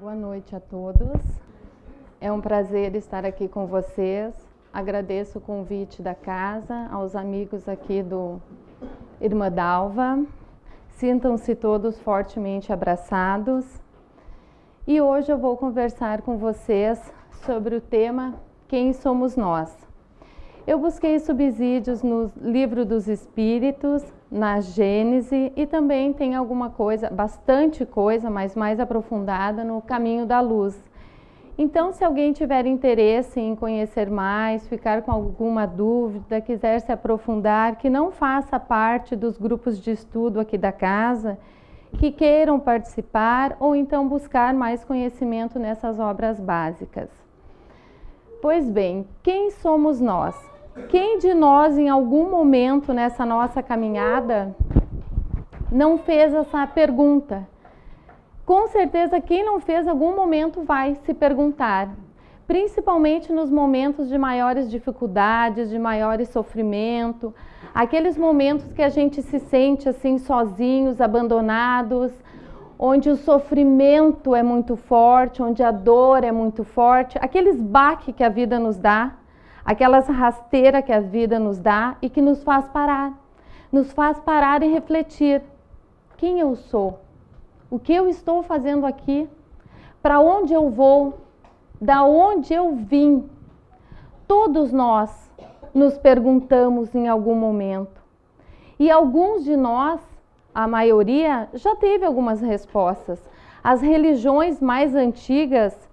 Boa noite a todos. É um prazer estar aqui com vocês. Agradeço o convite da casa, aos amigos aqui do Irmã Dalva. Sintam-se todos fortemente abraçados. E hoje eu vou conversar com vocês sobre o tema Quem somos nós? Eu busquei subsídios no Livro dos Espíritos, na Gênese, e também tem alguma coisa, bastante coisa, mas mais aprofundada no Caminho da Luz. Então, se alguém tiver interesse em conhecer mais, ficar com alguma dúvida, quiser se aprofundar, que não faça parte dos grupos de estudo aqui da casa, que queiram participar ou então buscar mais conhecimento nessas obras básicas. Pois bem, quem somos nós? Quem de nós, em algum momento nessa nossa caminhada, não fez essa pergunta? Com certeza, quem não fez, em algum momento vai se perguntar. Principalmente nos momentos de maiores dificuldades, de maior sofrimento, aqueles momentos que a gente se sente assim sozinhos, abandonados, onde o sofrimento é muito forte, onde a dor é muito forte, aqueles baques que a vida nos dá, aquelas rasteiras que a vida nos dá e que nos faz parar e refletir. Quem eu sou? O que eu estou fazendo aqui? Para onde eu vou? Da onde eu vim? Todos nós nos perguntamos em algum momento. E alguns de nós, a maioria, já teve algumas respostas. As religiões mais antigas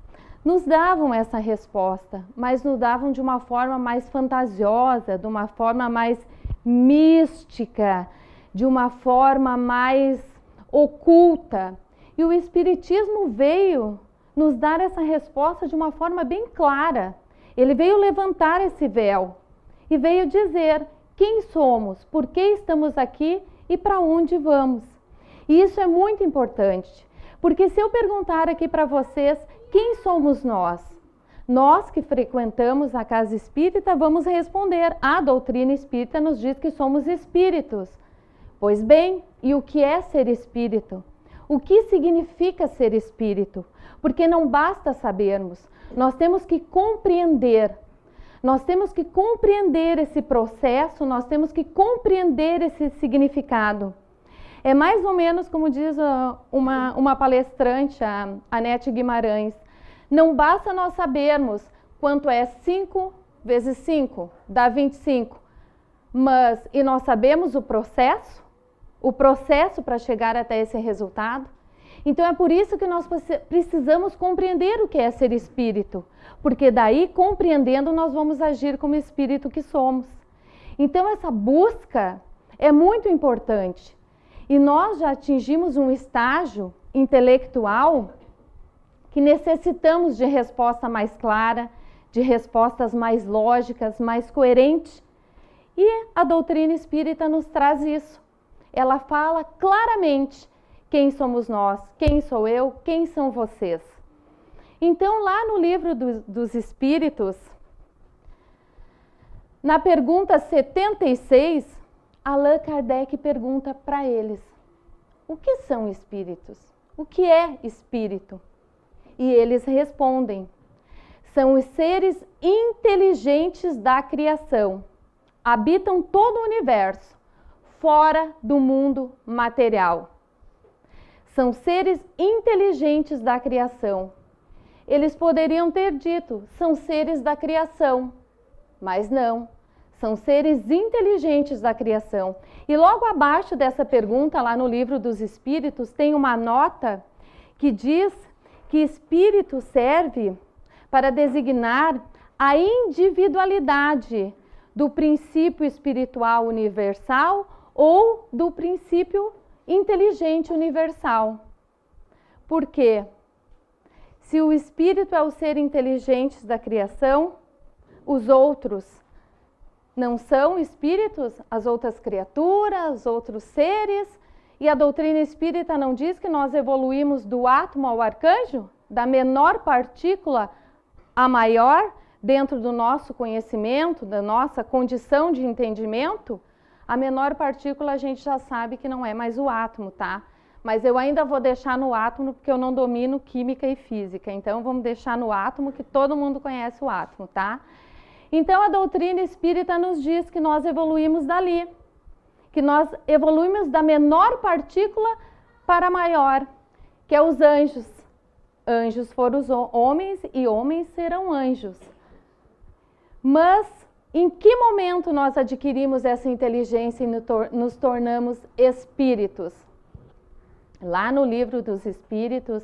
nos davam essa resposta, mas nos davam de uma forma mais fantasiosa, de uma forma mais mística, de uma forma mais oculta. E o Espiritismo veio nos dar essa resposta de uma forma bem clara. Ele veio levantar esse véu e veio dizer quem somos, por que estamos aqui e para onde vamos. E isso é muito importante, porque se eu perguntar aqui para vocês quem somos nós? Nós que frequentamos a casa espírita vamos responder. A doutrina espírita nos diz que somos espíritos. Pois bem, e o que é ser espírito? O que significa ser espírito? Porque não basta sabermos, nós temos que compreender. Nós temos que compreender esse processo, nós temos que compreender esse significado. É mais ou menos como diz uma palestrante, a Anete Guimarães. Não basta nós sabermos quanto é 5 vezes 5, dá 25. E nós sabemos o processo para chegar até esse resultado. Então é por isso que nós precisamos compreender o que é ser espírito. Porque daí, compreendendo, nós vamos agir como espírito que somos. Então essa busca é muito importante. E nós já atingimos um estágio intelectual que necessitamos de resposta mais clara, de respostas mais lógicas, mais coerentes. E a doutrina espírita nos traz isso. Ela fala claramente quem somos nós, quem sou eu, quem são vocês. Então, lá no Livro dos Espíritos, na pergunta 76, Allan Kardec pergunta para eles: o que são espíritos? O que é espírito? E eles respondem: são os seres inteligentes da criação. Habitam todo o universo, fora do mundo material. São seres inteligentes da criação. Eles poderiam ter dito, são seres da criação, mas não. São seres inteligentes da criação. E logo abaixo dessa pergunta, lá no Livro dos Espíritos, tem uma nota que diz que espírito serve para designar a individualidade do princípio espiritual universal ou do princípio inteligente universal. Por quê? Se o espírito é o ser inteligente da criação, os outros não são espíritos, as outras criaturas, os outros seres, e a doutrina espírita não diz que nós evoluímos do átomo ao arcanjo, da menor partícula à maior, dentro do nosso conhecimento, da nossa condição de entendimento? A menor partícula a gente já sabe que não é mais o átomo, tá? mas eu ainda vou deixar no átomo porque eu não domino química e física. Então vamos deixar no átomo, que todo mundo conhece o átomo, tá? Então a doutrina espírita nos diz que nós evoluímos dali, que nós evoluímos da menor partícula para a maior, que é os anjos. Anjos foram os homens e homens serão anjos. Mas em que momento nós adquirimos essa inteligência e nos tornamos espíritos? Lá no livro dos Espíritos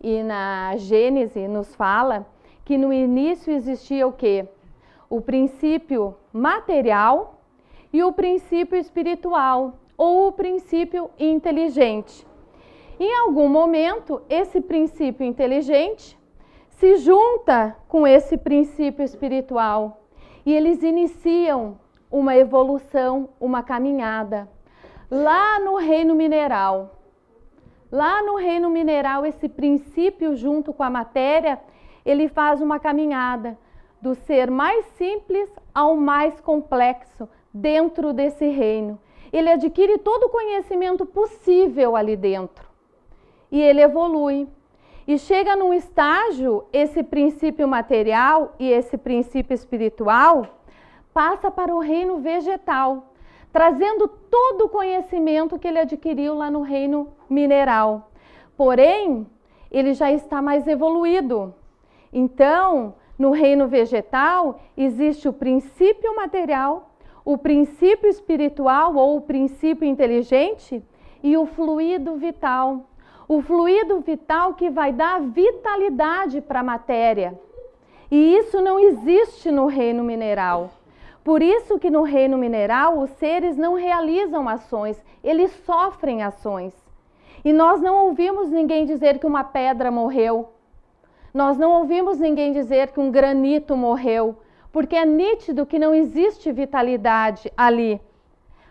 e na Gênese nos fala que no início existia o quê? O princípio material e o princípio espiritual, ou o princípio inteligente. Em algum momento, esse princípio inteligente se junta com esse princípio espiritual e eles iniciam uma evolução, uma caminhada. Lá no reino mineral, esse princípio junto com a matéria, ele faz uma caminhada do ser mais simples ao mais complexo dentro desse reino. Ele adquire todo o conhecimento possível ali dentro e ele evolui. E chega num estágio, esse princípio material e esse princípio espiritual passa para o reino vegetal, trazendo todo o conhecimento que ele adquiriu lá no reino mineral. Porém, ele já está mais evoluído. Então, no reino vegetal, existe o princípio material, o princípio espiritual ou o princípio inteligente e o fluido vital. O fluido vital que vai dar vitalidade para a matéria. E isso não existe no reino mineral. Por isso que no reino mineral os seres não realizam ações, eles sofrem ações. E nós não ouvimos ninguém dizer que uma pedra morreu. Nós não ouvimos ninguém dizer que um granito morreu, porque é nítido que não existe vitalidade ali.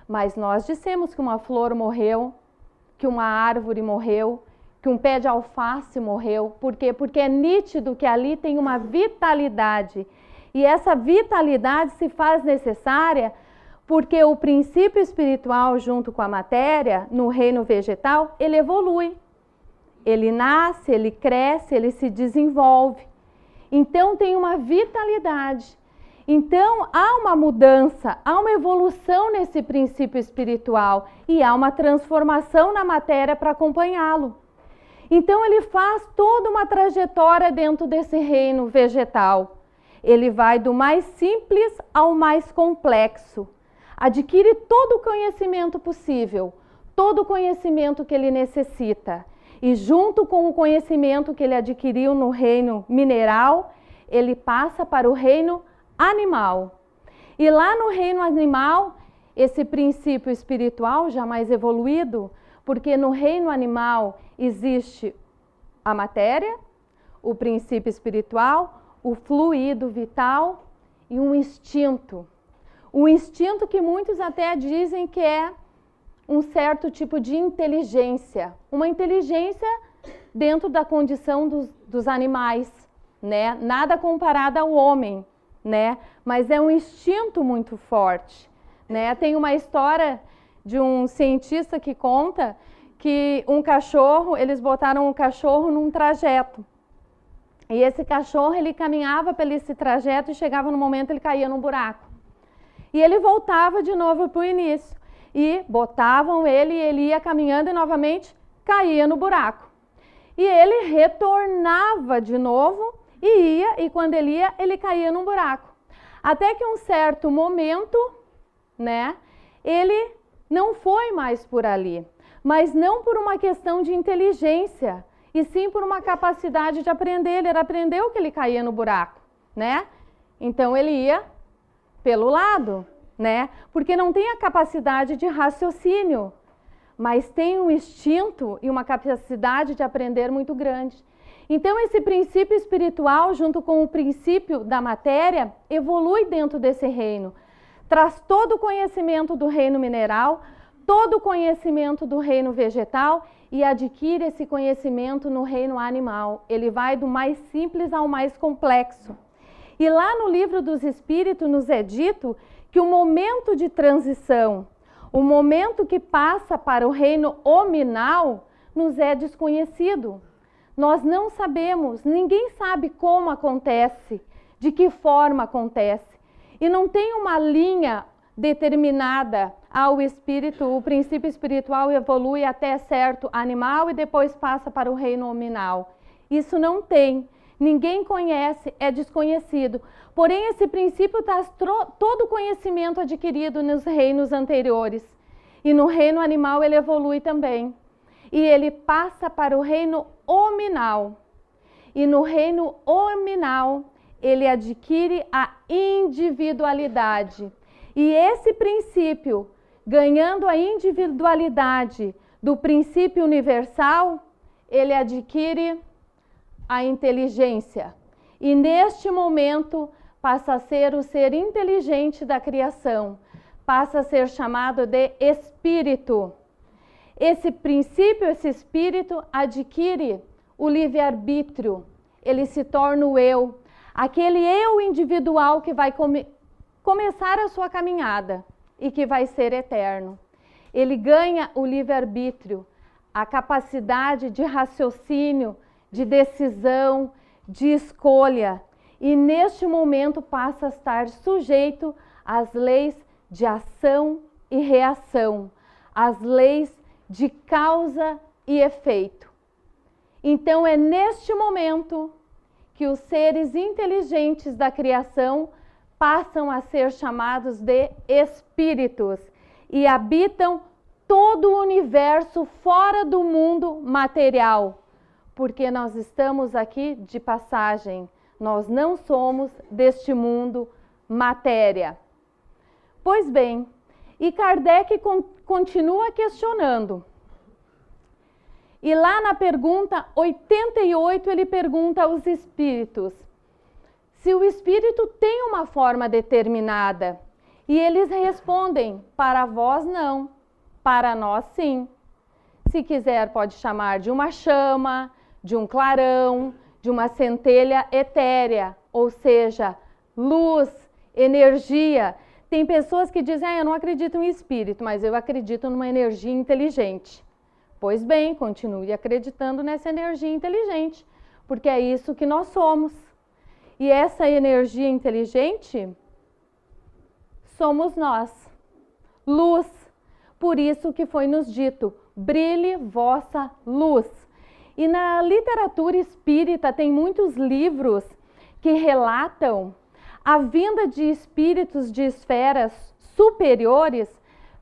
Mas nós dissemos que uma flor morreu, que uma árvore morreu, que um pé de alface morreu. Por quê? Porque é nítido que ali tem uma vitalidade. E essa vitalidade se faz necessária porque o princípio espiritual junto com a matéria, no reino vegetal, ele evolui. Ele nasce, ele cresce, ele se desenvolve. Então tem uma vitalidade. Então há uma mudança, há uma evolução nesse princípio espiritual e há uma transformação na matéria para acompanhá-lo. Então ele faz toda uma trajetória dentro desse reino vegetal. Ele vai do mais simples ao mais complexo. Adquire todo o conhecimento possível, todo o conhecimento que ele necessita. E junto com o conhecimento que ele adquiriu no reino mineral, ele passa para o reino animal. E lá no reino animal, esse princípio espiritual já mais evoluído, porque no reino animal existe a matéria, o princípio espiritual, o fluido vital e um instinto. Um instinto que muitos até dizem que é um certo tipo de inteligência. Uma inteligência dentro da condição dos animais, né? Nada comparado ao homem, né? Mas é um instinto muito forte, né? Tem uma história de um cientista que conta que um cachorro, eles botaram um cachorro num trajeto. E esse cachorro, ele caminhava pelo esse trajeto e chegava no momento ele caía num buraco. E ele voltava de novo para o início. E botavam ele e ele ia caminhando e novamente caía no buraco. E ele retornava de novo e ia, e quando ele ia, ele caía num buraco. Até que um certo momento, né, ele não foi mais por ali. Mas não por uma questão de inteligência, e sim por uma capacidade de aprender. Ele aprendeu que ele caía no buraco, né? Então ele ia pelo lado, né? Porque não tem a capacidade de raciocínio, mas tem um instinto e uma capacidade de aprender muito grande. Então esse princípio espiritual, junto com o princípio da matéria, evolui dentro desse reino. Traz todo o conhecimento do reino mineral, todo o conhecimento do reino vegetal e adquire esse conhecimento no reino animal. Ele vai do mais simples ao mais complexo. E lá no livro dos Espíritos nos é dito que o momento de transição, o momento que passa para o reino hominal, nos é desconhecido. Nós não sabemos, ninguém sabe como acontece, de que forma acontece. E não tem uma linha determinada ao espírito, o princípio espiritual evolui até certo animal e depois passa para o reino nominal. Isso não tem, ninguém conhece, é desconhecido. Porém, esse princípio traz todo o conhecimento adquirido nos reinos anteriores. E no reino animal ele evolui também. E ele passa para o reino hominal. E no reino hominal ele adquire a individualidade. E esse princípio, ganhando a individualidade do princípio universal, ele adquire a inteligência. E neste momento passa a ser o ser inteligente da criação, passa a ser chamado de espírito. Esse princípio, esse espírito adquire o livre-arbítrio, ele se torna o eu, aquele eu individual que vai começar a sua caminhada e que vai ser eterno. Ele ganha o livre-arbítrio, a capacidade de raciocínio, de decisão, de escolha, e neste momento passa a estar sujeito às leis de ação e reação, às leis de causa e efeito. Então é neste momento que os seres inteligentes da criação passam a ser chamados de espíritos e habitam todo o universo fora do mundo material, porque nós estamos aqui de passagem, nós não somos deste mundo matéria. Pois bem, e Kardec continua questionando. E lá na pergunta 88 ele pergunta aos espíritos se o espírito tem uma forma determinada. E eles respondem, para vós não, para nós sim. Se quiser pode chamar de uma chama, de um clarão, de uma centelha etérea, ou seja, luz, energia. Tem pessoas que dizem, eu não acredito em espírito, mas eu acredito numa energia inteligente. Pois bem, continue acreditando nessa energia inteligente, porque é isso que nós somos. E essa energia inteligente somos nós. Luz. Por isso que foi nos dito, brilhe vossa luz. E na literatura espírita tem muitos livros que relatam a vinda de espíritos de esferas superiores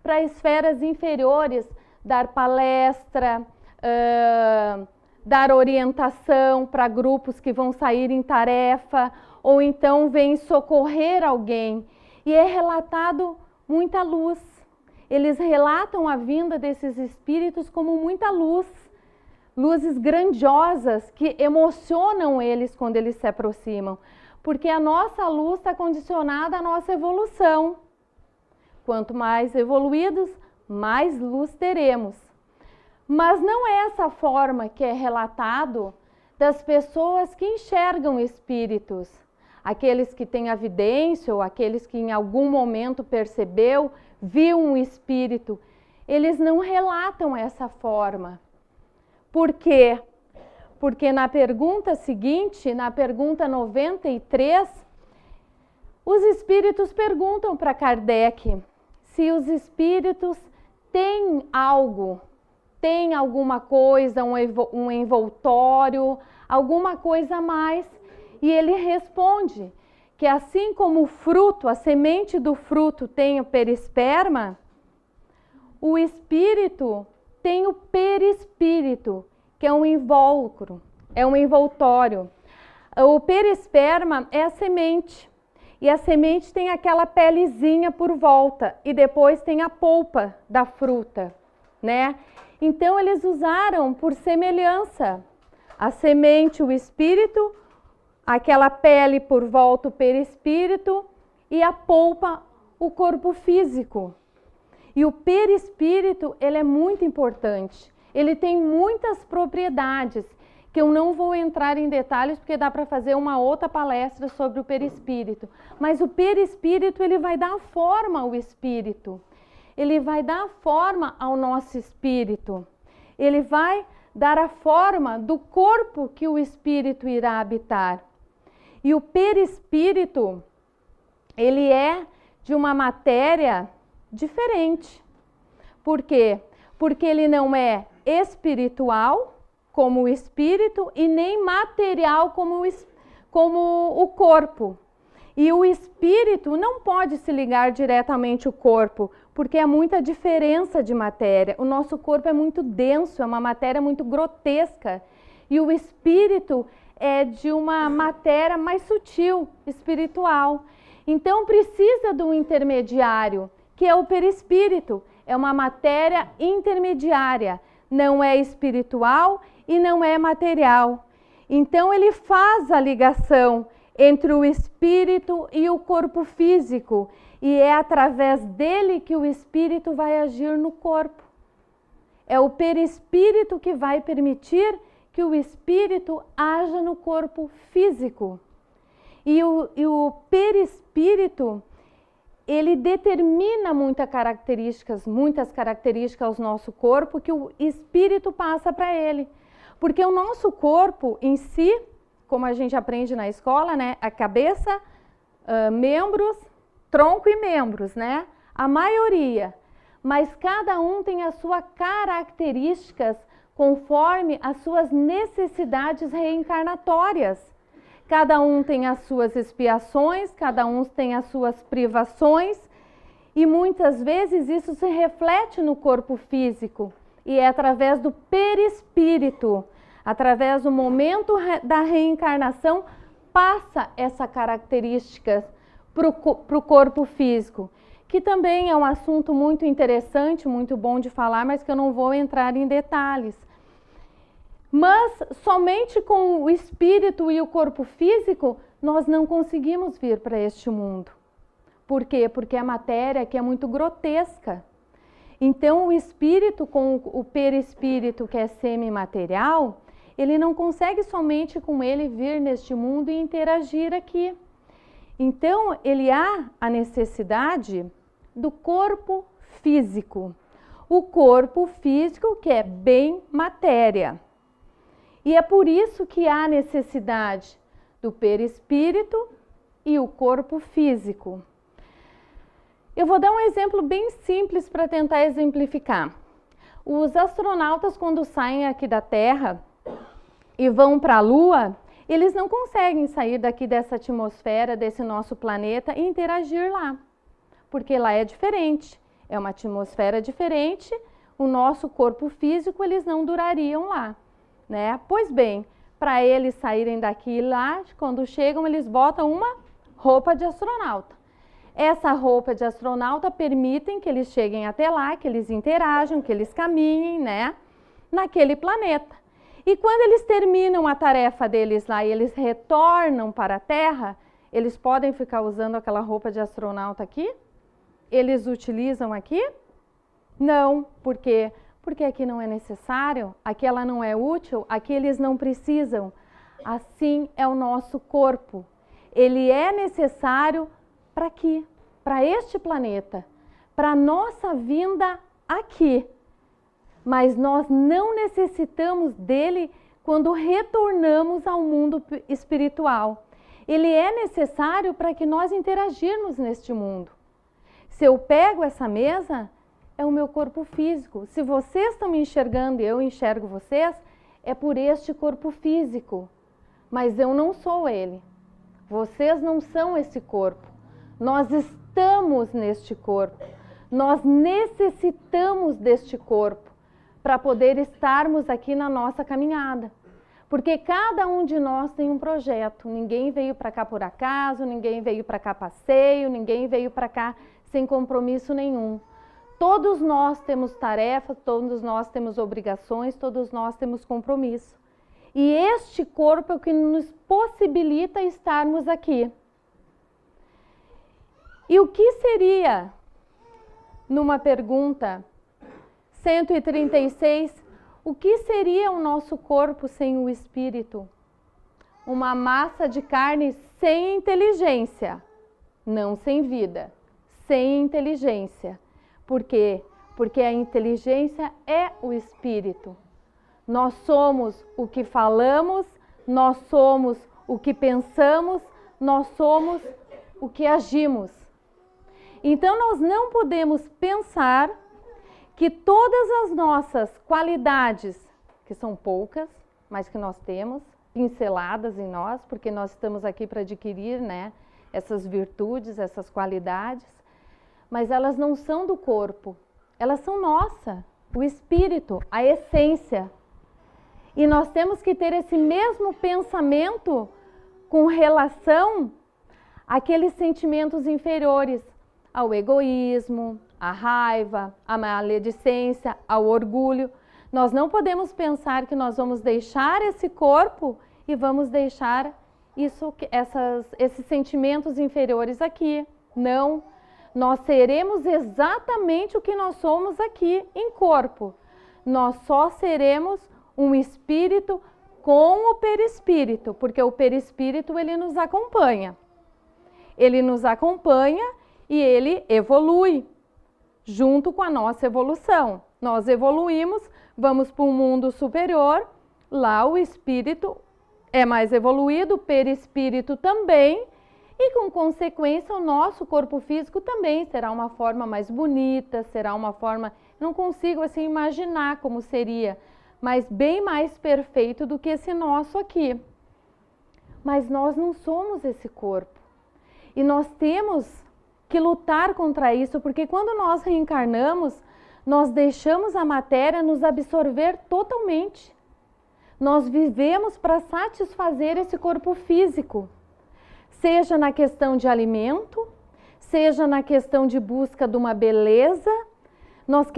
para esferas inferiores, dar palestra, dar orientação para grupos que vão sair em tarefa, ou então vem socorrer alguém. E é relatado muita luz. Eles relatam a vinda desses espíritos como muita luz. Luzes grandiosas que emocionam eles quando eles se aproximam. Porque a nossa luz está condicionada à nossa evolução. Quanto mais evoluídos, mais luz teremos. Mas não é essa forma que é relatado das pessoas que enxergam espíritos. Aqueles que têm a vidência ou aqueles que em algum momento percebeu, viu um espírito. Eles não relatam essa forma. Por quê? Porque na pergunta seguinte, na pergunta 93, os espíritos perguntam para Kardec se os espíritos têm algo, têm alguma coisa, um envoltório, alguma coisa a mais. E ele responde que assim como o fruto, a semente do fruto tem o perisperma, o espírito tem o perispírito, que é um invólucro, é um envoltório. O perisperma é a semente, e a semente tem aquela pelezinha por volta, e depois tem a polpa da fruta, né? Então eles usaram por semelhança a semente, o espírito, aquela pele por volta, o perispírito, e a polpa, o corpo físico. E o perispírito, ele é muito importante. Ele tem muitas propriedades, que eu não vou entrar em detalhes, porque dá para fazer uma outra palestra sobre o perispírito. Mas o perispírito, ele vai dar forma ao espírito. Ele vai dar forma ao nosso espírito. Ele vai dar a forma do corpo que o espírito irá habitar. E o perispírito, ele é de uma matéria diferente. Por quê? Porque ele não é espiritual, como o espírito, e nem material, como o corpo. E o espírito não pode se ligar diretamente ao corpo, porque é muita diferença de matéria. O nosso corpo é muito denso, é uma matéria muito grotesca. E o espírito é de uma matéria mais sutil, espiritual. Então precisa de um intermediário, que é o perispírito. É uma matéria intermediária, não é espiritual e não é material. Então ele faz a ligação entre o espírito e o corpo físico, e é através dele que o espírito vai agir no corpo. É o perispírito que vai permitir que o espírito haja no corpo físico. E o perispírito, ele determina muitas características ao nosso corpo que o espírito passa para ele. Porque o nosso corpo em si, como a gente aprende na escola, né? A cabeça, membros, tronco e membros, né? A maioria. Mas cada um tem as suas características conforme as suas necessidades reencarnatórias. Cada um tem as suas expiações, cada um tem as suas privações, e muitas vezes isso se reflete no corpo físico, e é através do perispírito, através do momento da reencarnação, passa essas características para o corpo físico, que também é um assunto muito interessante, muito bom de falar, mas que eu não vou entrar em detalhes. Mas somente com o espírito e o corpo físico, nós não conseguimos vir para este mundo. Por quê? Porque a matéria aqui é muito grotesca. Então o espírito com o perispírito, que é semimaterial, ele não consegue somente com ele vir neste mundo e interagir aqui. Então ele há a necessidade do corpo físico. O corpo físico que é bem matéria. E é por isso que há necessidade do perispírito e o corpo físico. Eu vou dar um exemplo bem simples para tentar exemplificar. Os astronautas, quando saem aqui da Terra e vão para a Lua, eles não conseguem sair daqui dessa atmosfera, desse nosso planeta e interagir lá. Porque lá é diferente, é uma atmosfera diferente, o nosso corpo físico, eles não durariam lá. Né? Pois bem, para eles saírem daqui e lá, quando chegam, eles botam uma roupa de astronauta. Essa roupa de astronauta permite que eles cheguem até lá, que eles interajam, que eles caminhem, né, naquele planeta. E quando eles terminam a tarefa deles lá e eles retornam para a Terra, eles podem ficar usando aquela roupa de astronauta aqui? Eles utilizam aqui? Não, porque aqui não é necessário, aqui ela não é útil, aqui eles não precisam. Assim é o nosso corpo. Ele é necessário para aqui, para este planeta, para a nossa vinda aqui. Mas nós não necessitamos dele quando retornamos ao mundo espiritual. Ele é necessário para que nós interagirmos neste mundo. Se eu pego essa mesa, é o meu corpo físico. Se vocês estão me enxergando e eu enxergo vocês, é por este corpo físico. Mas eu não sou ele. Vocês não são esse corpo. Nós estamos neste corpo. Nós necessitamos deste corpo para poder estarmos aqui na nossa caminhada. Porque cada um de nós tem um projeto. Ninguém veio para cá por acaso, ninguém veio para cá passeio, ninguém veio para cá sem compromisso nenhum. Todos nós temos tarefas, todos nós temos obrigações, todos nós temos compromisso. E este corpo é o que nos possibilita estarmos aqui. E o que seria, numa pergunta 136, o que seria o nosso corpo sem o espírito? Uma massa de carne sem inteligência, não sem vida, sem inteligência. Por quê? Porque a inteligência é o espírito. Nós somos o que falamos, nós somos o que pensamos, nós somos o que agimos. Então nós não podemos pensar que todas as nossas qualidades, que são poucas, mas que nós temos, pinceladas em nós, porque nós estamos aqui para adquirir, né, essas virtudes, essas qualidades, mas elas não são do corpo, elas são nossa, o espírito, a essência. E nós temos que ter esse mesmo pensamento com relação àqueles sentimentos inferiores, ao egoísmo, à raiva, à maledicência, ao orgulho. Nós não podemos pensar que nós vamos deixar esse corpo e vamos deixar esses sentimentos inferiores aqui. Não. Nós seremos exatamente o que nós somos aqui em corpo. Nós só seremos um espírito com o perispírito, porque o perispírito ele nos acompanha. Ele nos acompanha e ele evolui junto com a nossa evolução. Nós evoluímos, vamos para um mundo superior, lá o espírito é mais evoluído, o perispírito também, e com consequência o nosso corpo físico também será uma forma mais bonita, será uma forma, não consigo assim imaginar como seria, mas bem mais perfeito do que esse nosso aqui. Mas nós não somos esse corpo. E nós temos que lutar contra isso, porque quando nós reencarnamos, nós deixamos a matéria nos absorver totalmente. Nós vivemos para satisfazer esse corpo físico, seja na questão de alimento, seja na questão de busca de uma beleza. Nós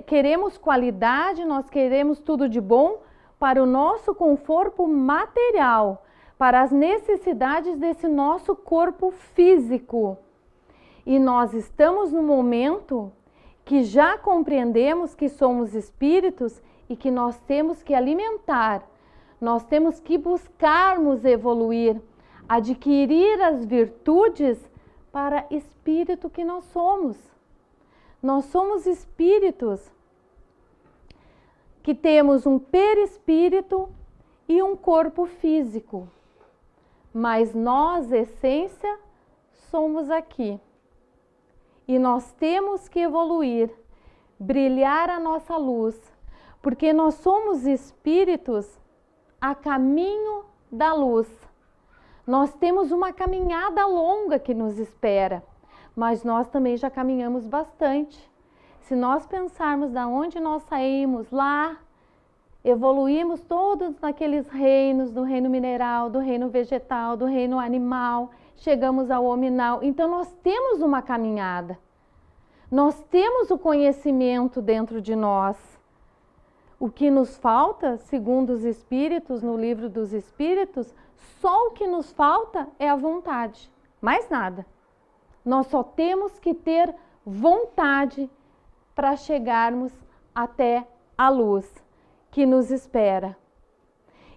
queremos qualidade, nós queremos tudo de bom para o nosso conforto material, para as necessidades desse nosso corpo físico. E nós estamos no momento que já compreendemos que somos espíritos e que nós temos que alimentar, nós temos que buscarmos evoluir, adquirir as virtudes para espírito que nós somos. Nós somos espíritos que temos um perispírito e um corpo físico, mas nós, essência, somos aqui. E nós temos que evoluir, brilhar a nossa luz, porque nós somos espíritos a caminho da luz. Nós temos uma caminhada longa que nos espera, mas nós também já caminhamos bastante. Se nós pensarmos de onde nós saímos lá, evoluímos todos naqueles reinos, do reino mineral, do reino vegetal, do reino animal, chegamos ao hominal. Então nós temos uma caminhada, nós temos o conhecimento dentro de nós. O que nos falta, segundo os Espíritos, no livro dos Espíritos, só o que nos falta é a vontade, mais nada. Nós só temos que ter vontade para chegarmos até a luz que nos espera.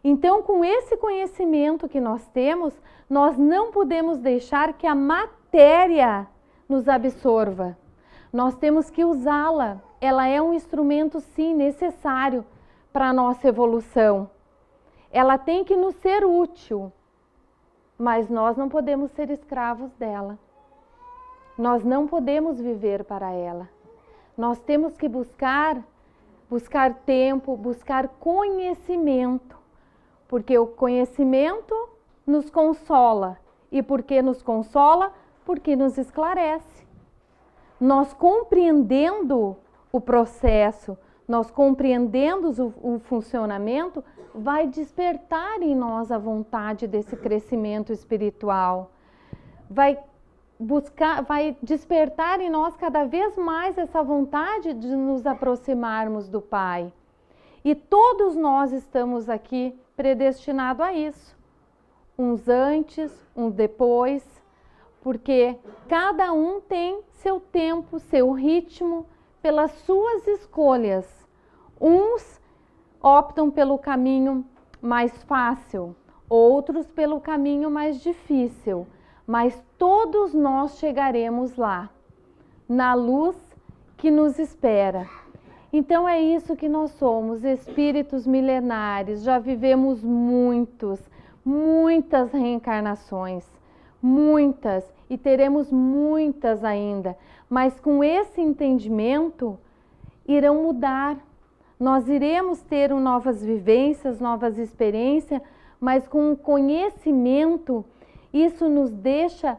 Então, com esse conhecimento que nós temos, nós não podemos deixar que a matéria nos absorva. Nós temos que usá-la. Ela é um instrumento, sim, necessário para a nossa evolução. Ela tem que nos ser útil, mas nós não podemos ser escravos dela. Nós não podemos viver para ela. Nós temos que buscar tempo, buscar conhecimento, porque o conhecimento nos consola. E por que nos consola? Porque nos esclarece. Nós compreendendo o processo, nós compreendendo o funcionamento, vai despertar em nós a vontade desse crescimento espiritual. Vai despertar em nós cada vez mais essa vontade de nos aproximarmos do Pai. E todos nós estamos aqui predestinados a isso. Uns antes, uns depois, porque cada um tem seu tempo, seu ritmo, pelas suas escolhas. Uns optam pelo caminho mais fácil, outros pelo caminho mais difícil, mas todos nós chegaremos lá, na luz que nos espera. Então é isso que nós somos, espíritos milenares, já vivemos muitas reencarnações, muitas, e teremos muitas ainda, mas com esse entendimento irão mudar. Nós iremos ter novas vivências, novas experiências, mas com o conhecimento, isso nos deixa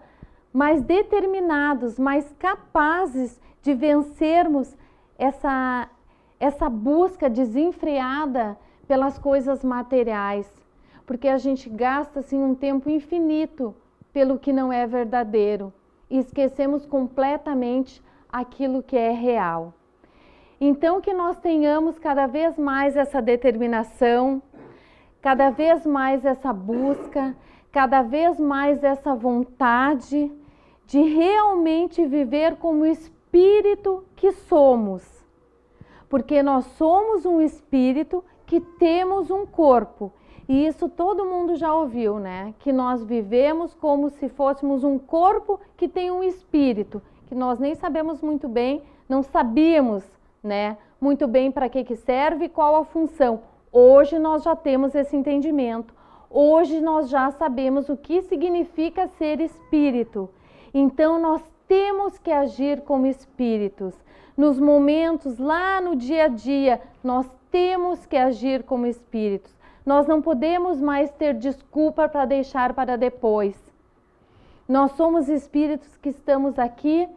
mais determinados, mais capazes de vencermos essa busca desenfreada pelas coisas materiais, porque a gente gasta assim um tempo infinito pelo que não é verdadeiro e esquecemos completamente aquilo que é real. Então que nós tenhamos cada vez mais essa determinação, cada vez mais essa busca, cada vez mais essa vontade de realmente viver como espírito que somos. Porque nós somos um espírito que temos um corpo. E isso todo mundo já ouviu, né? Que nós vivemos como se fôssemos um corpo que tem um espírito, que nós nem sabemos muito bem, não sabíamos, né, muito bem para que serve e qual a função. Hoje nós já temos esse entendimento. Hoje nós já sabemos o que significa ser espírito. Então nós temos que agir como espíritos. Nos momentos, lá no dia a dia, nós temos que agir como espíritos. Nós não podemos mais ter desculpa para deixar para depois. Nós somos espíritos que estamos aqui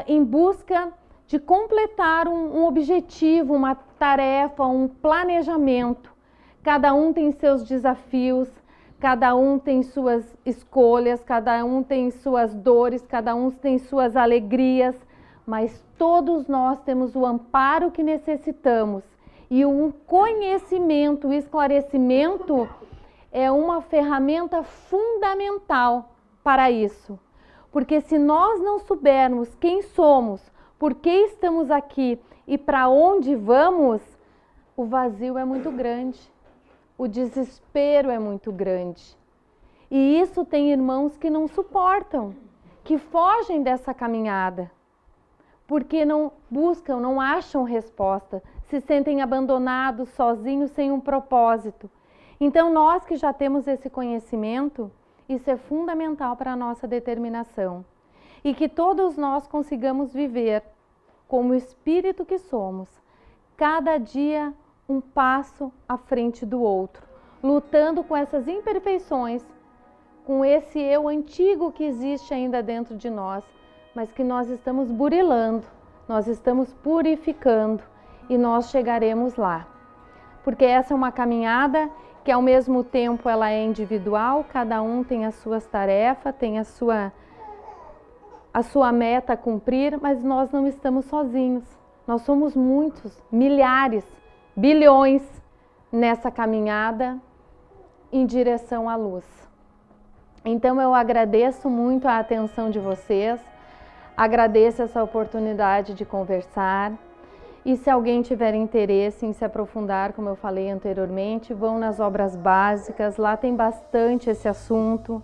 em busca de completar um objetivo, uma tarefa, um planejamento. Cada um tem seus desafios, cada um tem suas escolhas, cada um tem suas dores, cada um tem suas alegrias, mas todos nós temos o amparo que necessitamos. E o conhecimento, o esclarecimento é uma ferramenta fundamental para isso. Porque se nós não soubermos quem somos, por que estamos aqui e para onde vamos, o vazio é muito grande, o desespero é muito grande. E isso tem irmãos que não suportam, que fogem dessa caminhada, porque não buscam, não acham resposta, se sentem abandonados, sozinhos, sem um propósito. Então nós que já temos esse conhecimento, isso é fundamental para a nossa determinação. E que todos nós consigamos viver como o espírito que somos, cada dia um passo à frente do outro, lutando com essas imperfeições, com esse eu antigo que existe ainda dentro de nós, mas que nós estamos burilando, nós estamos purificando e nós chegaremos lá. Porque essa é uma caminhada que ao mesmo tempo ela é individual, cada um tem as suas tarefas, tem a sua meta a cumprir, mas nós não estamos sozinhos. Nós somos muitos, milhares, bilhões nessa caminhada em direção à luz. Então eu agradeço muito a atenção de vocês, agradeço essa oportunidade de conversar. E se alguém tiver interesse em se aprofundar, como eu falei anteriormente, vão nas obras básicas, lá tem bastante esse assunto.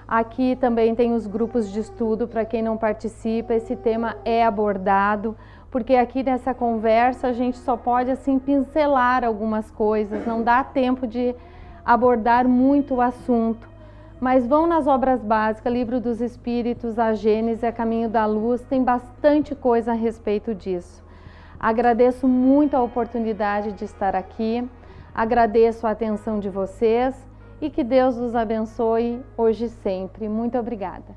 Aqui também tem os grupos de estudo, para quem não participa, esse tema é abordado, porque aqui nessa conversa a gente só pode assim pincelar algumas coisas, não dá tempo de abordar muito o assunto. Mas vão nas obras básicas, Livro dos Espíritos, a Gênese, a Caminho da Luz, tem bastante coisa a respeito disso. Agradeço muito a oportunidade de estar aqui, agradeço a atenção de vocês e que Deus os abençoe hoje e sempre. Muito obrigada.